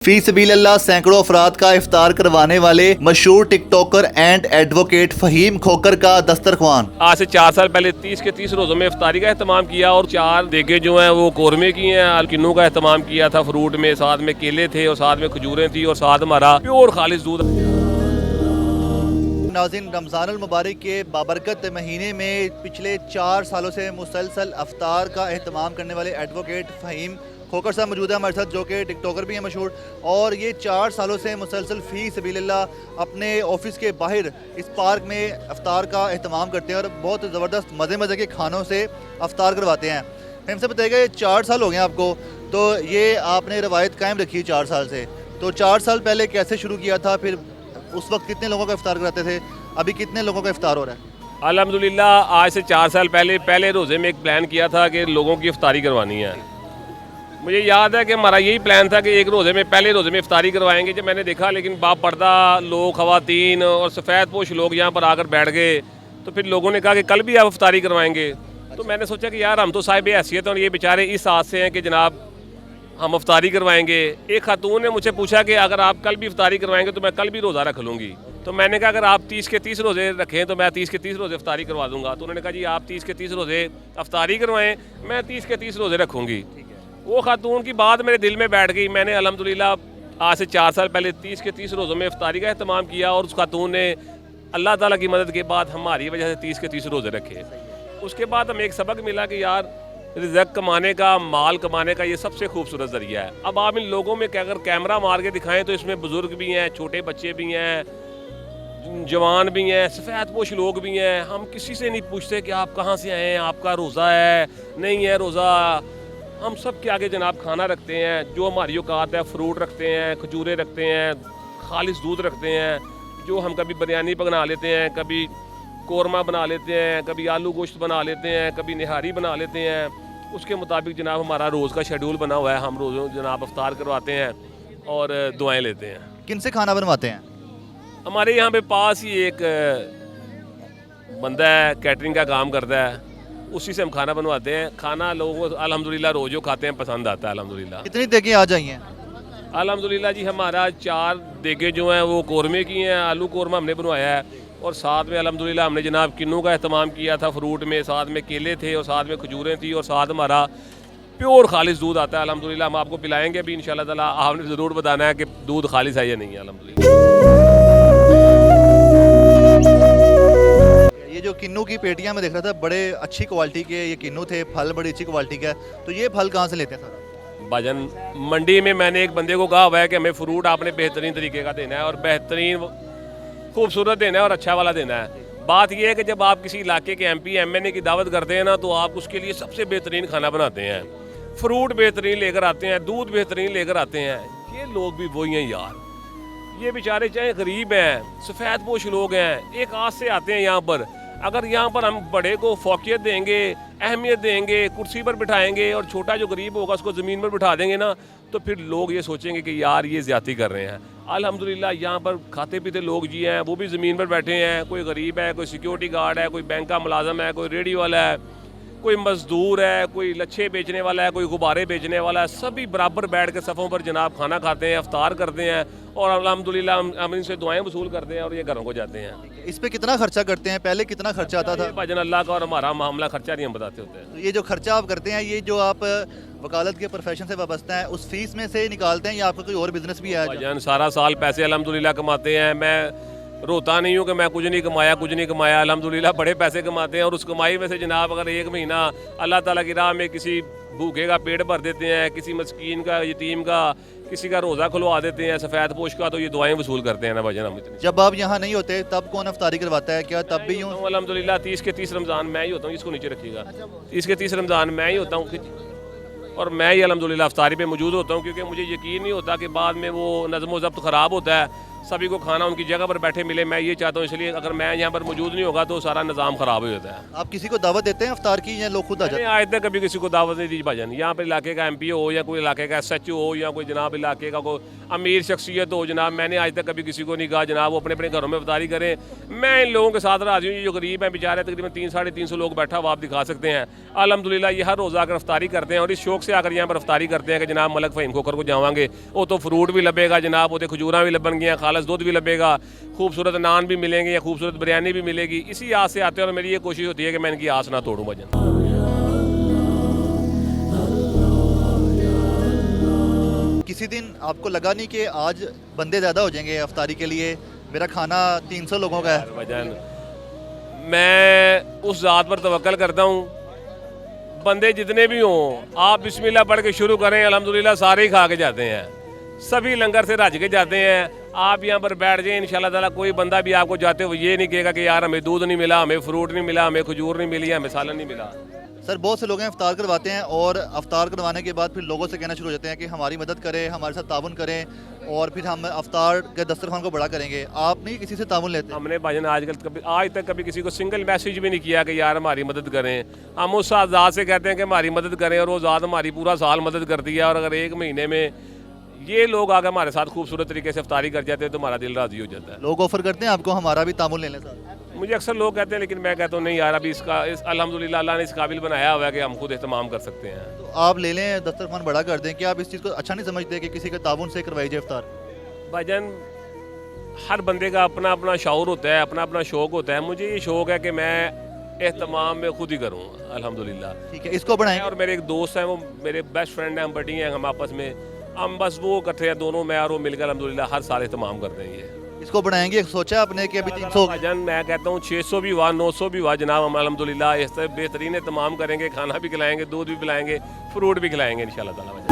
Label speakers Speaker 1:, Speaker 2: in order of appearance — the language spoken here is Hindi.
Speaker 1: फी सबीलिल्लाह सैकड़ों अफराद का इफ्तार करवाने वाले मशहूर टिकटॉकर एंड एडवोकेट फ़हीम खोकर का दस्तरख्वान।
Speaker 2: आज से 4 साल पहले 30 के 30 रोज़ों में इफ्तारी का अहतमाम किया और 4 देगे जो हैं वो कौरमे की हैं। किन्नू का अहतमाम किया था फ्रूट में, साथ में केले थे और साथ में खजूरें थी और साथ हमारा प्योर खालिश दूध।
Speaker 1: नाज़रीन, रमज़ानुल मुबारक के बाबरकत महीने में पिछले 4 सालों से मुसलसल अफ्तार का अहतमाम करने वाले एडवोकेट फ़हीम खोकर साहब मौजूद है हमारे साथ, जो कि टिकटॉकर भी हैं मशहूर, और ये 4 सालों से मुसलसल फ़ी सबीलिल्लाह अपने ऑफिस के बाहर इस पार्क में अफ्तार का अहतमाम करते हैं और बहुत ज़बरदस्त मज़े के खानों से अफ्तार करवाते हैं। हमसे बताइएगा, ये 4 साल हो गए आपको, तो ये आपने रवायत कायम रखी है 4 साल से, तो 4 साल पहले कैसे शुरू किया था, फिर उस वक्त कितने लोगों का इफ्तार कराते थे, अभी कितने लोगों का इफ्तार हो रहा है?
Speaker 2: अल्हम्दुलिल्लाह आज से 4 साल पहले रोज़े में एक प्लान किया था कि लोगों की इफ्तारी करवानी है। मुझे याद है कि हमारा यही प्लान था कि एक रोज़े में पहले रोज़े में इफ्तारी करवाएंगे। जब मैंने देखा लेकिन बाप पर्दा लोग, ख़वातीन और सफ़ेद पोश लोग यहाँ पर आकर बैठ गए, तो फिर लोगों ने कहा कि कल भी आप इफ्तारी करवाएंगे। तो मैंने सोचा कि यार हम तो साहिब हैसियत हैं और ये बेचारे इस आस से हैं कि जनाब हम इफ्तारी करवाएंगे। एक खातून ने मुझसे पूछा कि अगर आप कल भी इफ्तारी करवाएंगे तो मैं कल भी रोज़ा रख लूँगी। तो मैंने कहा अगर आप 30 के 30 रोज़े रखें तो मैं 30 के 30 रोज़े इफ्तारी करवा दूँगा। तो उन्होंने कहा जी आप 30 के 30 रोज़े इफ्तारी करवाएं, मैं 30 के 30 रोज़े रखूँगी। वो खातून की बात मेरे दिल में बैठ गई। मैंने अल्हम्दुलिल्लाह आज से 4 साल पहले 30 के 30 रोज़ों में इफ्तारी का अहतमाम किया और उस खातून ने अल्लाह ताला की मदद के बाद हमारी वजह से 30 के 30 रोज़े रखे। उसके बाद हमें एक सबक मिला कि यार रिज़्क़ कमाने का, माल कमाने का ये सबसे खूबसूरत ज़रिया है। अब आप इन लोगों में अगर कैमरा मार के दिखाएं तो इसमें बुज़ुर्ग भी हैं, छोटे बच्चे भी हैं, जवान भी हैं, सफ़ेद पोश लोग भी हैं। हम किसी से नहीं पूछते कि आप कहाँ से आए हैं, आपका रोज़ा है नहीं है रोज़ा। हम सब के आगे जनाब खाना रखते हैं, जो हमारी औकात है। फ्रूट रखते हैं, खजूरें रखते हैं, खालिश दूध रखते हैं, जो हम कभी बिरयानी बना लेते हैं, कभी कोरमा बना लेते हैं, कभी आलू गोश्त बना लेते हैं, कभी निहारी बना लेते हैं। उसके मुताबिक जनाब हमारा रोज़ का शेड्यूल बना हुआ है। हम रोज़ जनाब इफ्तार करवाते हैं और दुआएं लेते हैं।
Speaker 1: किन से खाना बनवाते हैं?
Speaker 2: हमारे यहाँ पे पास ही एक बंदा है, कैटरिंग का काम करता है, उसी से हम खाना बनवाते हैं। खाना लोगों को अल्हम्दुलिल्लाह रोज़ जो खाते हैं पसंद आता है अल्हम्दुलिल्लाह।
Speaker 1: कितनी देखें आ जाइए?
Speaker 2: अल्हम्दुलिल्लाह जी हमारा 4 देगे जो हैं वो कौरमे की हैं। आलू कौरमा हमने बनवाया है और साथ में अल्हम्दुलिल्लाह हमने जनाब किन्नू का अहतमाम किया था फ्रूट में, साथ में केले थे और साथ में खजूरें थी और साथ हमारा प्योर खालिश दूध आता है अल्हम्दुलिल्लाह। हम आपको पिलाएंगे अभी इंशाल्लाह ताला। आपने ज़रूर बताना है कि दूध खालिश है या नहीं है अल्हम्दुलिल्लाह।
Speaker 1: ये जो किन्नू की पेटियां में देख रहा था, बड़े अच्छी क्वालिटी के ये किन्नू थे, फल बड़ी अच्छी क्वालिटी का है, तो ये फल कहाँ से लेते हैं सारा?
Speaker 2: भाजन मंडी में मैंने एक बंदे को कहा हुआ है कि हमें फ्रूट आपने बेहतरीन तरीके का देना है और बेहतरीन खूबसूरत देना है और अच्छा वाला देना है। बात यह है कि जब आप किसी इलाके के MP MNA की दावत करते हैं ना, तो आप उसके लिए सबसे बेहतरीन खाना बनाते हैं, फ्रूट बेहतरीन लेकर आते हैं, दूध बेहतरीन लेकर आते हैं। ये लोग भी वही हैं यार, ये बेचारे चाहे गरीब हैं, सफ़ेद पोश लोग हैं, एक आस से आते हैं यहाँ पर। अगर यहाँ पर हम बड़े को फौकियत देंगे, अहमियत देंगे, कुर्सी पर बिठाएंगे और छोटा जो गरीब होगा उसको ज़मीन पर बिठा देंगे ना, तो फिर लोग ये सोचेंगे कि यार ये ज़्यादती कर रहे हैं। अल्हम्दुलिल्लाह यहाँ पर खाते पीते लोग जी हैं, वो भी ज़मीन पर बैठे हैं। कोई गरीब है, कोई सिक्योरिटी गार्ड है, कोई बैंक का मुलाजम है, कोई रेडी वाला है, कोई मज़दूर है, कोई लच्छे बेचने वाला है, कोई गुब्बारे बेचने वाला है। सभी बराबर बैठ के सफ़ों पर जनाब खाना खाते हैं, इफ्तार करते हैं और अल्हम्दुलिल्लाह हम इनसे दुआएं वसूल करते हैं और ये घरों को जाते हैं।
Speaker 1: इस पे कितना खर्चा करते हैं? पहले कितना खर्चा आता था?
Speaker 2: भाजन अल्लाह का और हमारा मामला खर्चा नहीं हम बताते होते हैं।
Speaker 1: तो ये जो खर्चा आप करते हैं, ये जो आप वकालत के प्रोफेशन से वाबस्ता है, उस फीस में से निकालते हैं या आपका कोई और बिजनेस भी है?
Speaker 2: भाजन सारा साल पैसे अल्हम्दुलिल्लाह कमाते हैं। मैं रोता नहीं हूँ कि मैं कुछ नहीं कमाया। अल्हम्दुलिल्लाह बड़े पैसे कमाते हैं और उस कमाई में से जनाब अगर एक महीना अल्लाह ताला की राह में किसी भूखे का पेट भर देते हैं, किसी मस्कीन का, यतीम का, किसी का रोज़ा खुलवा देते हैं, सफ़ेद पोश का, तो ये दुआएं वसूल करते हैं ना भाजन हम इतनी।
Speaker 1: जब आप यहाँ नहीं होते तब कौन इफ्तारी करवाता है? क्या तब भी यूँ?
Speaker 2: अल्हम्दुलिल्लाह 30 के 30 रमज़ान मैं ही होता हूँ। इसको नीचे रखिएगा। 30 के 30 रमज़ान मैं ही होता हूँ और मैं ही अल्हम्दुलिल्लाह इफ्तारी पे मौजूद होता हूँ, क्योंकि मुझे यकीन नहीं होता कि बाद में वो नज़्म व ज़ब्त ख़राब होता है सभी को खाना उनकी जगह पर बैठे मिले, मैं ये चाहता हूँ। इसलिए अगर मैं यहाँ पर मौजूद नहीं होगा तो सारा निज़ाम ख़राब हो जाता है।
Speaker 1: आप किसी को दावत देते हैं इफ्तार की या लोग खुद आ जाते
Speaker 2: मैंने आज तक कभी किसी को दावत नहीं दी भाजन। यहाँ पर इलाके का MP हो या कोई इलाके का SHO हो या कोई जनाब इलाके का कोई अमीर शख्सियत हो जनाब, मैंने आज तक कभी किसी को नहीं कहा जनाब वो अपने अपने घरों में इफ्तारी करें। मैं इन लोगों के साथ राजी हूँ। जो गरीब हैं बेचारे, तकरीबन 300-350 लोग बैठा हुआ आप दिखा सकते हैं। अल्हम्दुलिल्लाह ये हर रोज़ा आकर इफ्तारी करते हैं और इस शौक से आकर यहाँ पर इफ्तारी करते हैं कि जनाब मलक फ़हीम खोखर को जावांगे, वो तो फ्रूट भी लबेगा जनाब, वो तो खजूरा भी लबन गया, खालस दूध भी लबेगा, खूबसूरत नान भी मिलेंगे या खूबसूरत बिरयानी भी मिलेगी। इसी आस से आते हैं और मेरी ये कोशिश होती है कि मैं इनकी आस ना तोड़ूँ भजन।
Speaker 1: किसी दिन आपको लगा नहीं कि आज बंदे ज़्यादा हो जाएंगे इफ्तारी के लिए, मेरा खाना 300 लोगों का है?
Speaker 2: भजन मैं उस ज़ात पर तवक्कल करता हूँ, बंदे जितने भी हों आप बिस्मिल्लाह पढ़ के शुरू करें, अल्हम्दुलिल्लाह सारे ही खा के जाते हैं, सभी लंगर से रज के जाते हैं। आप यहाँ पर बैठ जाएं, इंशाल्लाह ताला कोई बंदा भी आपको जाते हुए ये नहीं कहेगा कि यार हमें दूध नहीं मिला, हमें फ्रूट नहीं मिला, हमें खजूर नहीं मिली, हमें सालन नहीं मिला।
Speaker 1: सर बहुत से लोग हैं इफ्तार करवाते हैं और इफ्तार करवाने के बाद फिर लोगों से कहना शुरू हो जाते हैं कि हमारी मदद करें, हमारे साथ ताउन करें और फिर हम इफ्तार के दस्तरखान को बड़ा करेंगे। आप नहीं किसी से ताउन लेते?
Speaker 2: हमने भाजन आज तक कभी किसी को सिंगल मैसेज भी नहीं किया कि यार हमारी मदद करें। हम उस ज़ात से कहते हैं कि हमारी मदद करें और वो ज़ात हमारी पूरा साल मदद करती है। और अगर एक महीने में ये लोग आकर हमारे साथ खूबसूरत तरीके से इफ्तारी कर जाते हैं तो हमारा दिल राजी हो जाता है।
Speaker 1: लोग ऑफर करते हैं आपको हमारा भी ताउन ले लें सर?
Speaker 2: मुझे अक्सर लोग कहते हैं, लेकिन मैं कहता हूँ नहीं यार, अभी अल्हम्दुलिल्लाह अल्लाह ने इस काबिल बनाया हुआ है कि हम खुद एहतमाम कर सकते हैं।
Speaker 1: तो आप ले लें, दस्तरखान बड़ा कर दें। क्या आप इस चीज़ को अच्छा नहीं समझते कि किसी के ताउन से करवाई जाए इफ्तार?
Speaker 2: भाईजान हर बंदे का अपना अपना शौर होता है, अपना अपना शौक़ होता है। मुझे ये शौक़ है कि मैं एहतमाम में खुद ही करूँ अल्हम्दुलिल्लाह।
Speaker 1: ठीक है, इसको बढ़ाएं।
Speaker 2: और मेरे एक दोस्त हैं, वो मेरे बेस्ट फ्रेंड हैं, हम बटी हैं, हम आपस में हम बस वो इकट्ठे हैं दोनों, मैं और वो मिलकर अल्हम्दुलिल्लाह हर साल एहतमाम करते हैं। ये
Speaker 1: इसको बढ़ाएंगे, सोचा आपने कि अभी 300?
Speaker 2: भाईजान मैं कहता हूँ 600 भी हुआ, 900 भी हुआ जनाब, हम अल्हम्दुलिल्लाह इस तरह बेहतरीन एहतमाम करेंगे, खाना भी खिलाएंगे, दूध भी पिलाएंगे, फ्रूट भी खिलाएंगे इंशाल्लाह ताला।